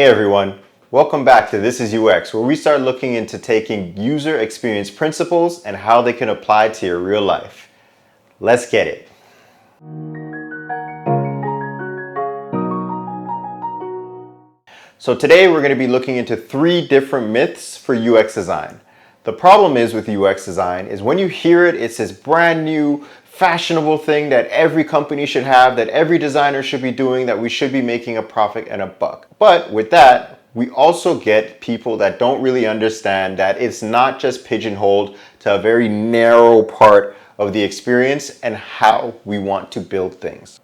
Hey everyone, welcome back to This is UX, where we start looking into taking user experience principles and how they can apply to your real life. Let's get it. So today we're going to be looking into 3 different myths for UX design. The problem is with UX design is when you hear it, it's this brand new fashionable thing that every company should have, that every designer should be doing, that we should be making a profit and a buck. But with that, we also get people that don't really understand that it's not just pigeonholed to a very narrow part of the experience and how we want to build things.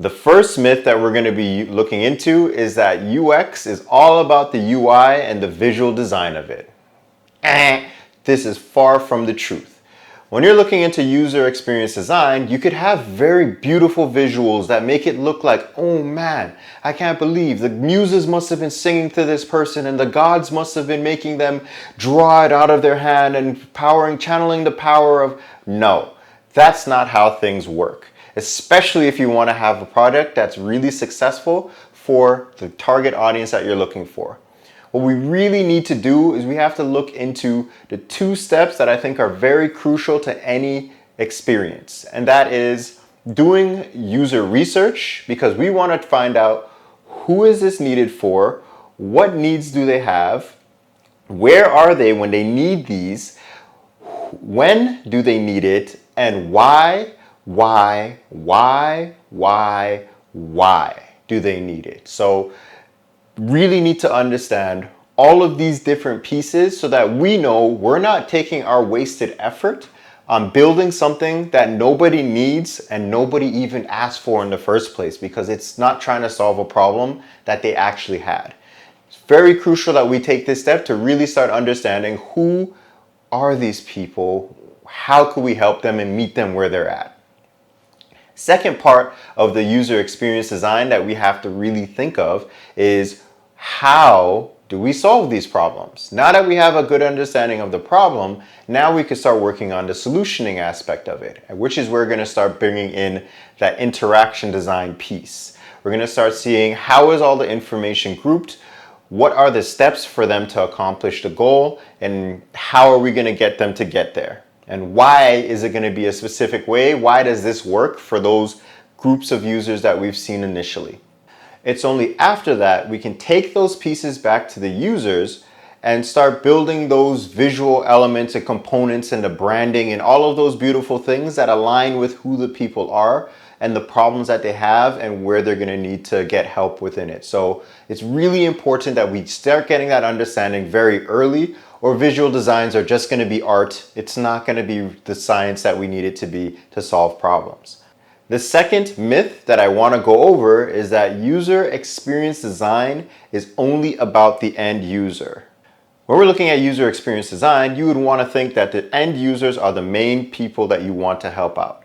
The first myth that we're going to be looking into is that UX is all about the UI and the visual design of it. This is far from the truth. When you're looking into user experience design, you could have very beautiful visuals that make it look like, oh man, I can't believe the muses must have been singing to this person and the gods must have been making them draw it out of their hand and channeling the power of... No, that's not how things work. Especially if you want to have a product that's really successful for the target audience that you're looking for. What we really need to do is we have to look into the 2 steps that I think are very crucial to any experience. And that is doing user research, because we want to find out who is this needed for, what needs do they have, where are they when they need these, when do they need it, and why do they need it? So really need to understand all of these different pieces so that we know we're not taking our wasted effort on building something that nobody needs and nobody even asked for in the first place, because it's not trying to solve a problem that they actually had. It's very crucial that we take this step to really start understanding who are these people, how can we help them and meet them where they're at. Second part of the user experience design that we have to really think of is, how do we solve these problems? Now that we have a good understanding of the problem, now we can start working on the solutioning aspect of it, which is where we're going to start bringing in that interaction design piece. We're going to start seeing how is all the information grouped, what are the steps for them to accomplish the goal, and how are we going to get them to get there? And why is it going to be a specific way? Why does this work for those groups of users that we've seen initially? It's only after that we can take those pieces back to the users and start building those visual elements and components and the branding and all of those beautiful things that align with who the people are and the problems that they have and where they're going to need to get help within it. So it's really important that we start getting that understanding very early, or visual designs are just going to be art. It's not going to be the science that we need it to be to solve problems. The second myth that I want to go over is that user experience design is only about the end user. When we're looking at user experience design, you would want to think that the end users are the main people that you want to help out.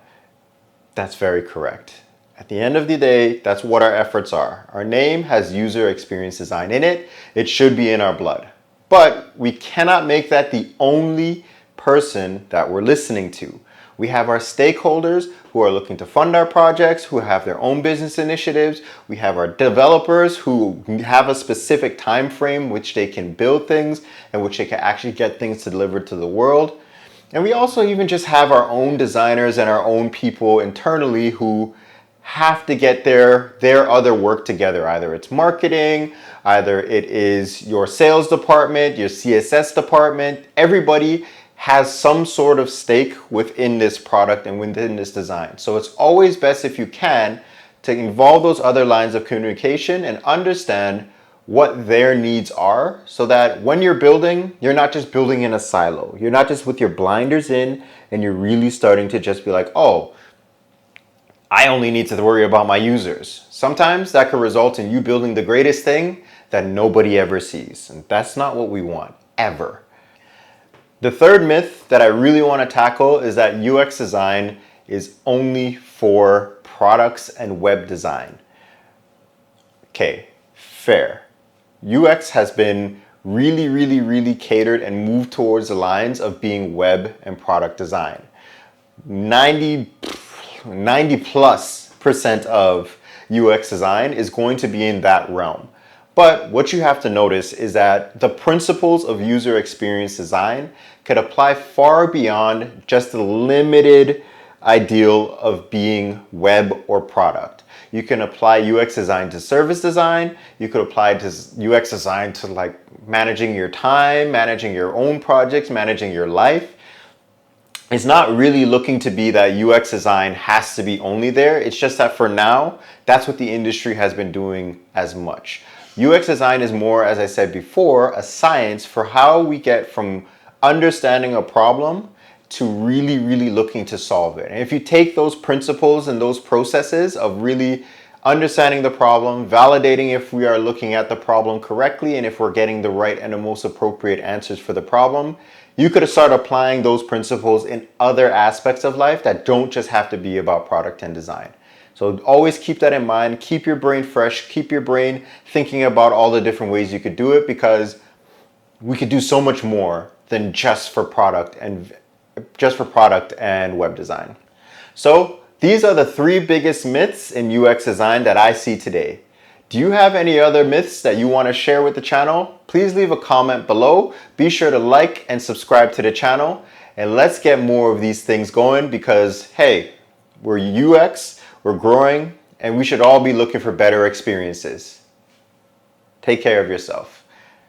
That's very correct. At the end of the day, that's what our efforts are. Our name has user experience design in it. It should be in our blood. But we cannot make that the only person that we're listening to. We have our stakeholders who are looking to fund our projects, who have their own business initiatives. We have our developers who have a specific time frame which they can build things and which they can actually get things delivered to the world. And we also even just have our own designers and our own people internally who have to get their other work together. Either it's marketing, either it is your sales department, your CSS department. Everybody has some sort of stake within this product and within this design. So it's always best, if you can, to involve those other lines of communication and understand what their needs are, so that when you're building, you're not just building in a silo. You're not just with your blinders in and you're really starting to just be like, oh, I only need to worry about my users. Sometimes that could result in you building the greatest thing that nobody ever sees. And that's not what we want, ever. The third myth that I really want to tackle is that UX design is only for products and web design. Okay, fair. UX has been really catered and moved towards the lines of being web and product design. 90+% of UX design is going to be in that realm. But what you have to notice is that the principles of user experience design could apply far beyond just the limited ideal of being web or product. You can apply UX design to service design. You could apply to UX design to like managing your time, managing your own projects, managing your life. It's not really looking to be that UX design has to be only there. It's just that for now, that's what the industry has been doing as much. UX design is more, as I said before, a science for how we get from understanding a problem to really, really looking to solve it. And if you take those principles and those processes of really understanding the problem, validating if we are looking at the problem correctly and if we're getting the right and the most appropriate answers for the problem, you could start applying those principles in other aspects of life that don't just have to be about product and design. So always keep that in mind. Keep your brain fresh. Keep your brain thinking about all the different ways you could do it, because we could do so much more than just for product and web design. So these are the 3 biggest myths in UX design that I see today. Do you have any other myths that you want to share with the channel? Please leave a comment below. Be sure to like and subscribe to the channel, and let's get more of these things going, because hey, we're UX, we're growing, and we should all be looking for better experiences. Take care of yourself.